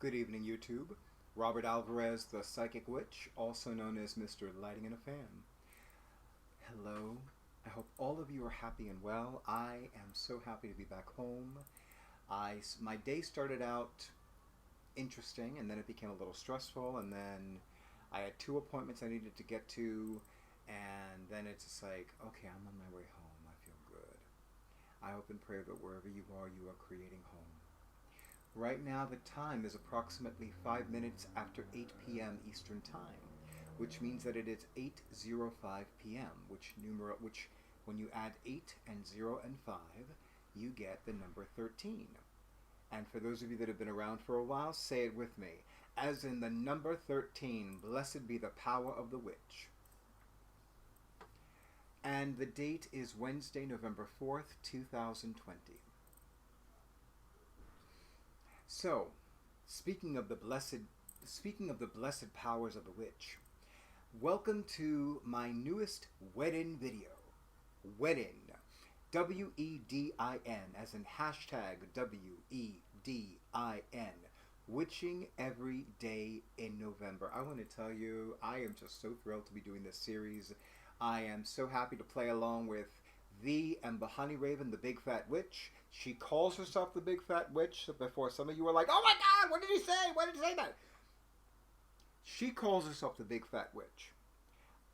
Good evening, YouTube. Robert Alvarez, the Psychic Witch, also known as Mr. Lighting in a Fan. Hello. I hope all of you are happy and well. I am so happy to be back home. My day started out interesting, and then it became a little stressful, and then I had 2 appointments I needed to get to, and then it's just like, okay, I'm on my way home. I feel good. I hope and pray that wherever you are creating home. Right now, the time is approximately 5 minutes after 8 p.m. Eastern Time, which means that it is 8:05 p.m., which when you add 8 and 0 and 5, you get the number 13. And for those of you that have been around for a while, say it with me. As in the number 13, blessed be the power of the witch. And the date is Wednesday, November 4th, 2020. So, speaking of the blessed powers of the witch, welcome to my newest WEDIN video. WEDIN, W-E-D-I-N, as in hashtag W-E-D-I-N, witching every day in November. I want to tell you, I am just so thrilled to be doing this series. I am so happy to play along with the Ember HoneyRaven, the Big Fat Witch. She calls herself the Big Fat Witch. Before some of you are like, oh my God, what did he say? Why did he say that? She calls herself the Big Fat Witch.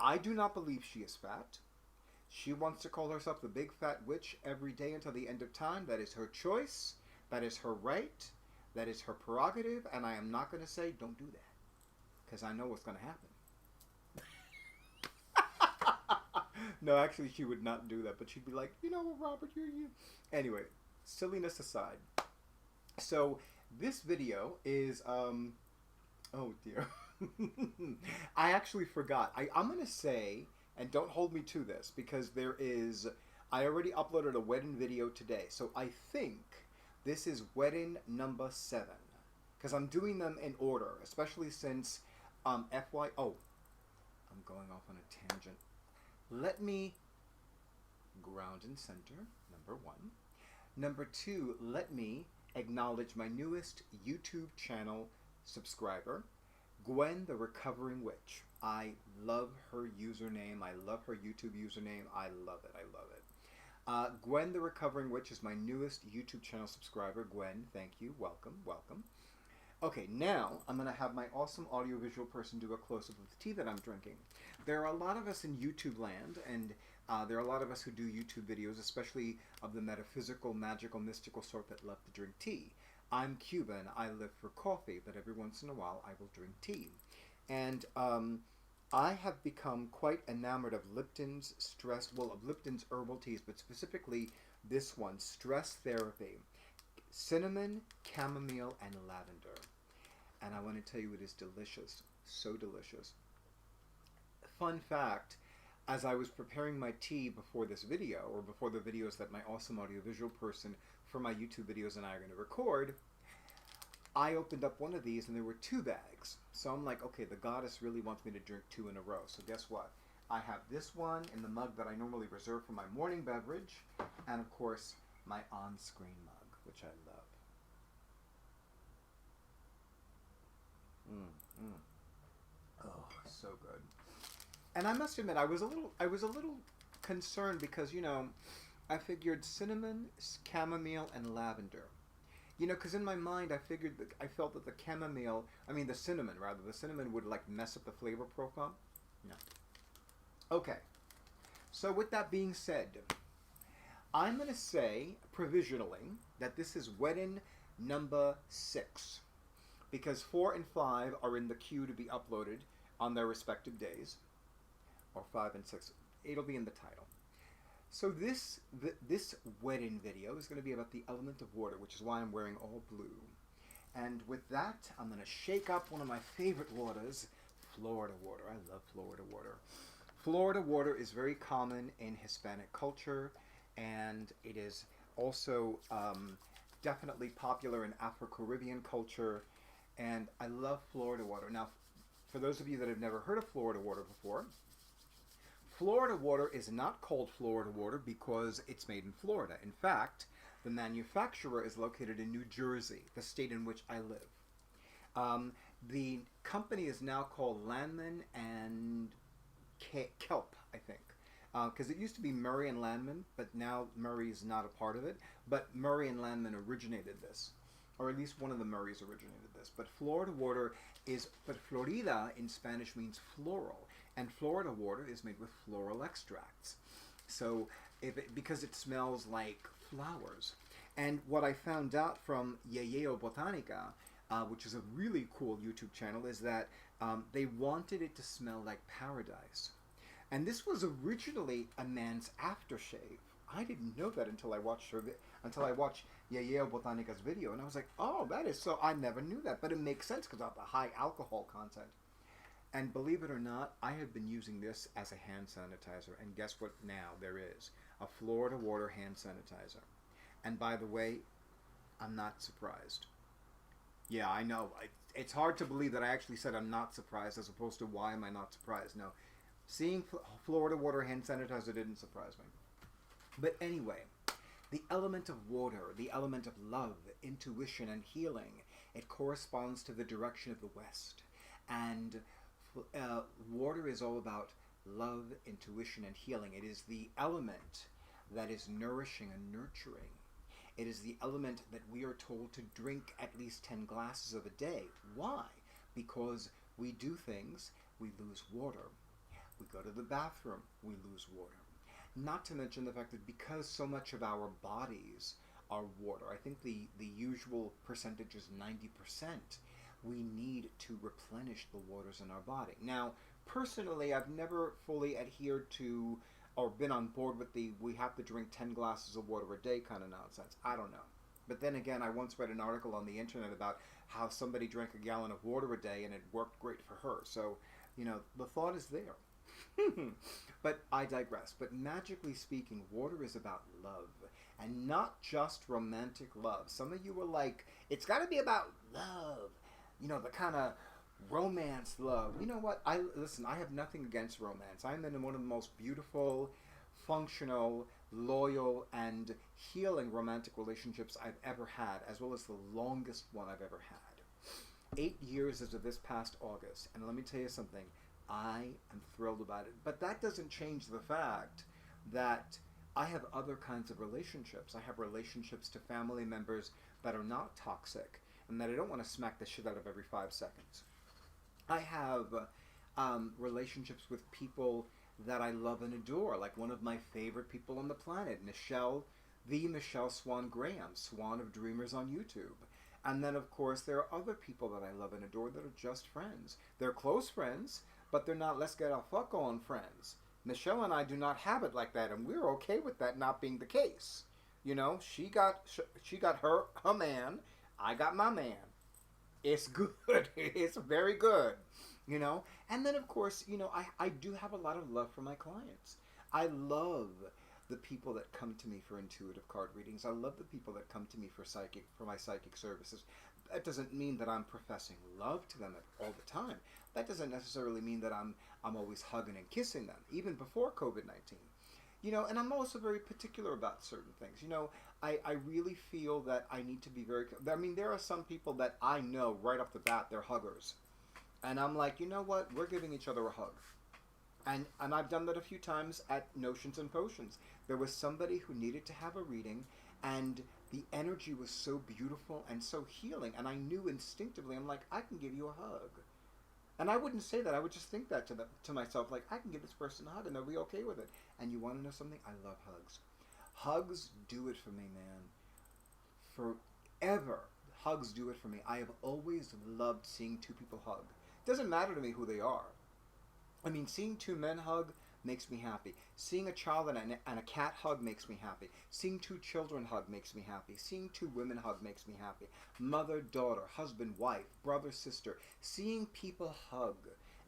I do not believe she is fat. She wants to call herself the Big Fat Witch every day until the end of time. That is her choice. That is her right. That is her prerogative. And I am not going to say, don't do that. Because I know what's going to happen. No, actually, she would not do that. But she'd be like, you know what, Robert, you. Anyway, silliness aside. So, this video is, oh dear. I actually forgot. I'm going to say, and don't hold me to this, because I already uploaded a WEDIN video today. So, I think this is WEDIN number 7. Because I'm doing them in order, especially since, oh, I'm going off on a tangent. Let me ground and center, number 1. Number 2, let me acknowledge my newest YouTube channel subscriber, Gwen the Recovering Witch. I love her username. I love her YouTube username. I love it. I love it. Gwen the Recovering Witch is my newest YouTube channel subscriber. Gwen, thank you. Welcome. Welcome. Okay, now I'm going to have my awesome audiovisual person do a close-up of the tea that I'm drinking. There are a lot of us in YouTube land, and there are a lot of us who do YouTube videos, especially of the metaphysical, magical, mystical sort that love to drink tea. I'm Cuban. I live for coffee, but every once in a while I will drink tea. And I have become quite enamored of Lipton's Lipton's herbal teas, but specifically this one, Stress Therapy. Cinnamon, chamomile, and lavender. And I want to tell you, it is delicious. So delicious. Fun fact, as I was preparing my tea before this video, or before the videos that my awesome audiovisual person for my YouTube videos and I are going to record, I opened up one of these and there were 2 bags. So I'm like, okay, the goddess really wants me to drink 2 in a row. So guess what? I have this one in the mug that I normally reserve for my morning beverage, and of course, my on-screen mug, which I love. Oh, so good. And I must admit, I was a little concerned because, you know, I figured cinnamon, chamomile, and lavender. You know, because in my mind, I felt that the cinnamon would like mess up the flavor profile. No. Okay. So with that being said, I'm going to say, provisionally, that this is WEDIN number 6. Because 4 and 5 are in the queue to be uploaded on their respective days. Or 5 and 6. It'll be in the title. So this WEDIN video is going to be about the element of water, which is why I'm wearing all blue. And with that, I'm going to shake up one of my favorite waters, Florida water. I love Florida water. Florida water is very common in Hispanic culture, and it is also definitely popular in Afro-Caribbean culture, and I love Florida water. Now, for those of you that have never heard of Florida water before, Florida water is not called Florida water because it's made in Florida. In fact, the manufacturer is located in New Jersey, the state in which I live. The company is now called Landman and Kelp, I think. Because it used to be Murray and Landman, but now Murray is not a part of it. But Murray and Landman originated this, or at least one of the Murrays originated this. But Florida water but Florida in Spanish means floral, and Florida water is made with floral extracts. So, because it smells like flowers. And what I found out from Yeyeo Botanica, which is a really cool YouTube channel, is that they wanted it to smell like paradise. And this was originally a man's aftershave. I didn't know that until I watched Yeyeo Botanica's video, and I was like, oh, that is so. I never knew that, but it makes sense because of the high alcohol content. And believe it or not, I have been using this as a hand sanitizer, and guess what? Now there is a Florida water hand sanitizer. And by the way, I'm not surprised. Yeah, I know. It's hard to believe that I actually said I'm not surprised as opposed to why am I not surprised. No, seeing Florida water hand sanitizer didn't surprise me. But anyway, the element of water, the element of love, intuition, and healing, it corresponds to the direction of the West. And water is all about love, intuition, and healing. It is the element that is nourishing and nurturing. It is the element that we are told to drink at least 10 glasses of a day. Why? Because we do things, we lose water. We go to the bathroom, we lose water. Not to mention the fact that because so much of our bodies are water, I think the usual percentage is 90%, we need to replenish the waters in our body. Now, personally, I've never fully adhered to or been on board with we have to drink 10 glasses of water a day kind of nonsense. I don't know. But then again, I once read an article on the internet about how somebody drank a gallon of water a day and it worked great for her. So, the thought is there. But I digress. But magically speaking, water is about love. And not just romantic love. Some of you were like, it's got to be about love. The kind of romance love. You know what? Listen, I have nothing against romance. I'm in one of the most beautiful, functional, loyal, and healing romantic relationships I've ever had, as well as the longest one I've ever had. 8 years as of this past August. And let me tell you something. I am thrilled about it. But that doesn't change the fact that I have other kinds of relationships. I have relationships to family members that are not toxic and that I don't want to smack the shit out of every 5 seconds. I have relationships with people that I love and adore, like one of my favorite people on the planet, Michelle Swan Graham, Swan of Dreamers on YouTube. And then, of course, there are other people that I love and adore that are just friends. They're close friends, but they're not let's get a fuck on friends. Michelle and I do not have it like that, and we're okay with that not being the case. She got her man, I got my man. It's good. It's very good. And then, of course, I do have a lot of love for my clients. I love the people that come to me for intuitive card readings. I love the people that come to me for my psychic services. That doesn't mean that I'm professing love to them all the time. That doesn't necessarily mean that I'm always hugging and kissing them, even before COVID-19. And I'm also very particular about certain things. I really feel that I need to be very... there are some people that I know right off the bat, they're huggers. And I'm like, you know what? We're giving each other a hug. And I've done that a few times at Notions and Potions. There was somebody who needed to have a reading, and the energy was so beautiful and so healing. And I knew instinctively, I'm like, I can give you a hug. And I wouldn't say that. I would just think that to myself, like, I can give this person a hug, and they'll be okay with it. And you want to know something? I love hugs. Hugs do it for me, man. Forever, hugs do it for me. I have always loved seeing two people hug. It doesn't matter to me who they are. Seeing two men hug makes me happy. Seeing a child and a cat hug makes me happy. Seeing two children hug makes me happy. Seeing two women hug makes me happy. Mother, daughter, husband, wife, brother, sister. Seeing people hug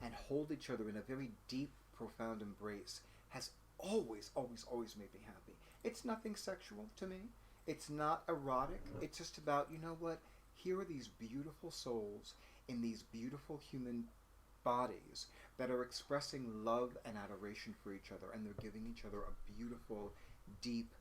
and hold each other in a very deep, profound embrace has always, always, always made me happy. It's nothing sexual to me. It's not erotic. It's just about, you know what? Here are these beautiful souls in these beautiful human bodies that are expressing love and adoration for each other, and they're giving each other a beautiful, deep,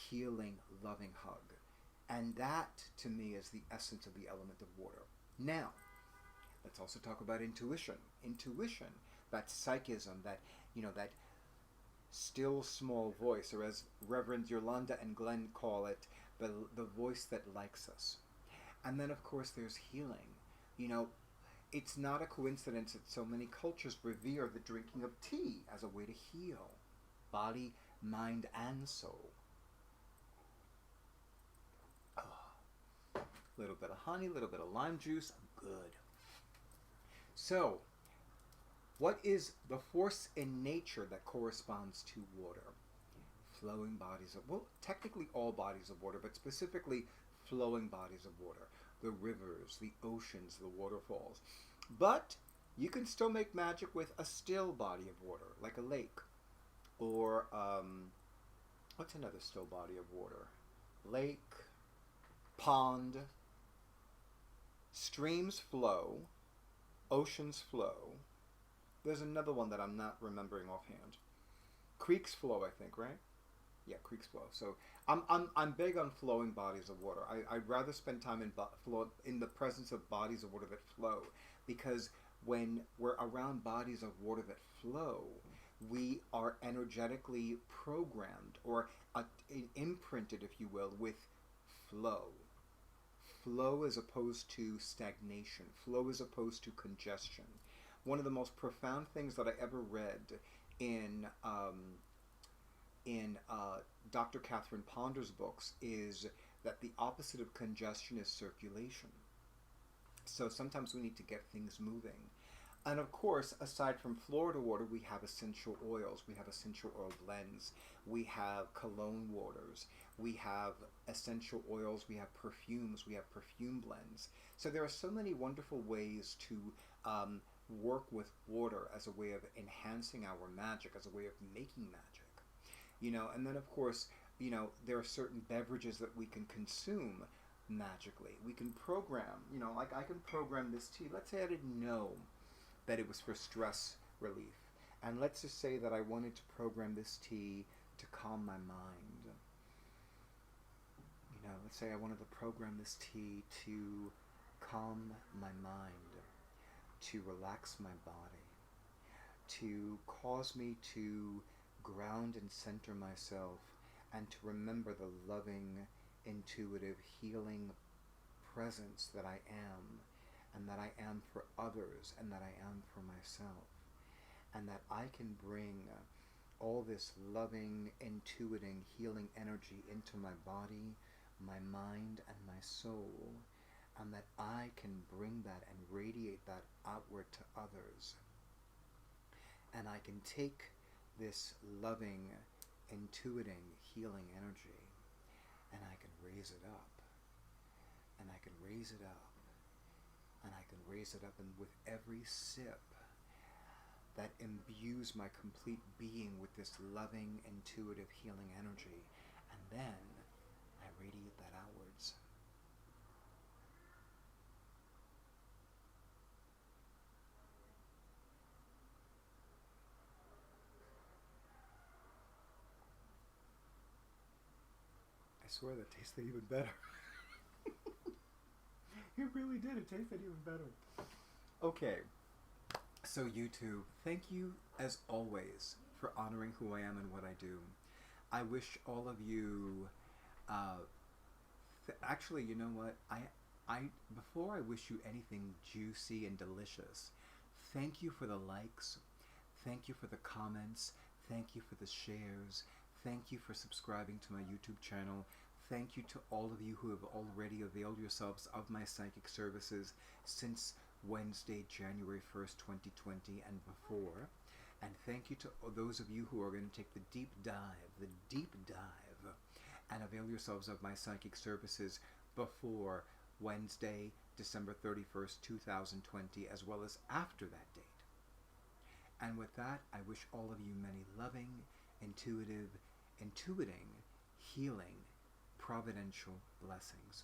healing, loving hug. And that, to me, is the essence of the element of water. Now, Let's also talk about intuition. Intuition, that psychism, that, that still small voice, or as Reverend Yolanda and Glenn call it, the voice that likes us. And then, of course, there's healing. It's not a coincidence that so many cultures revere the drinking of tea as a way to heal body, mind, and soul. A little bit of honey, a little bit of lime juice, good. So, what is the force in nature that corresponds to water? Flowing bodies of, well, technically all bodies of water, but specifically flowing bodies of water. The rivers, the oceans, the waterfalls. But you can still make magic with a still body of water, like a lake. Or, what's another still body of water? Lake, pond. Streams flow, oceans flow. There's another one that I'm not remembering offhand. Creeks flow, I think, right? Yeah, creeks flow. So I'm big on flowing bodies of water. I'd rather spend time in the presence of bodies of water that flow, because when we're around bodies of water that flow, we are energetically programmed or imprinted, if you will, with flow. Flow as opposed to stagnation. Flow as opposed to congestion. One of the most profound things that I ever read in Dr. Catherine Ponder's books is that the opposite of congestion is circulation. So sometimes we need to get things moving. And of course, aside from Florida water, we have essential oils. We have essential oil blends. We have cologne waters. We have essential oils. We have perfumes. We have perfume blends. So there are so many wonderful ways to work with water as a way of enhancing our magic, as a way of making magic. And then of course, there are certain beverages that we can consume magically. We can program, like I can program this tea. Let's say I didn't know that it was for stress relief. And let's just say that I wanted to program this tea to calm my mind. Let's say I wanted to program this tea to calm my mind, to relax my body, to cause me to ground and center myself, and to remember the loving, intuitive, healing presence that I am, and that I am for others, and that I am for myself, and that I can bring all this loving, intuiting, healing energy into my body, my mind, and my soul, and that I can bring that and radiate that outward to others. And I can take this loving, intuiting, healing energy, and I can raise it up, and I can raise it up, and I can raise it up, and with every sip that imbues my complete being with this loving, intuitive, healing energy, and then I radiate that outwards. I swear that tasted even better. It really did. It tasted even better. Okay. So YouTube, thank you as always for honoring who I am and what I do. I wish all of you, actually, you know what? I before I wish you anything juicy and delicious, thank you for the likes, thank you for the comments, thank you for the shares, thank you for subscribing to my YouTube channel. Thank you to all of you who have already availed yourselves of my psychic services since Wednesday, January 1st, 2020 and before. And thank you to those of you who are going to take the deep dive, and avail yourselves of my psychic services before Wednesday, December 31st, 2020, as well as after that date. And with that, I wish all of you many loving, intuiting, healing, providential blessings.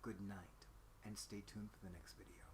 Good night, and stay tuned for the next video.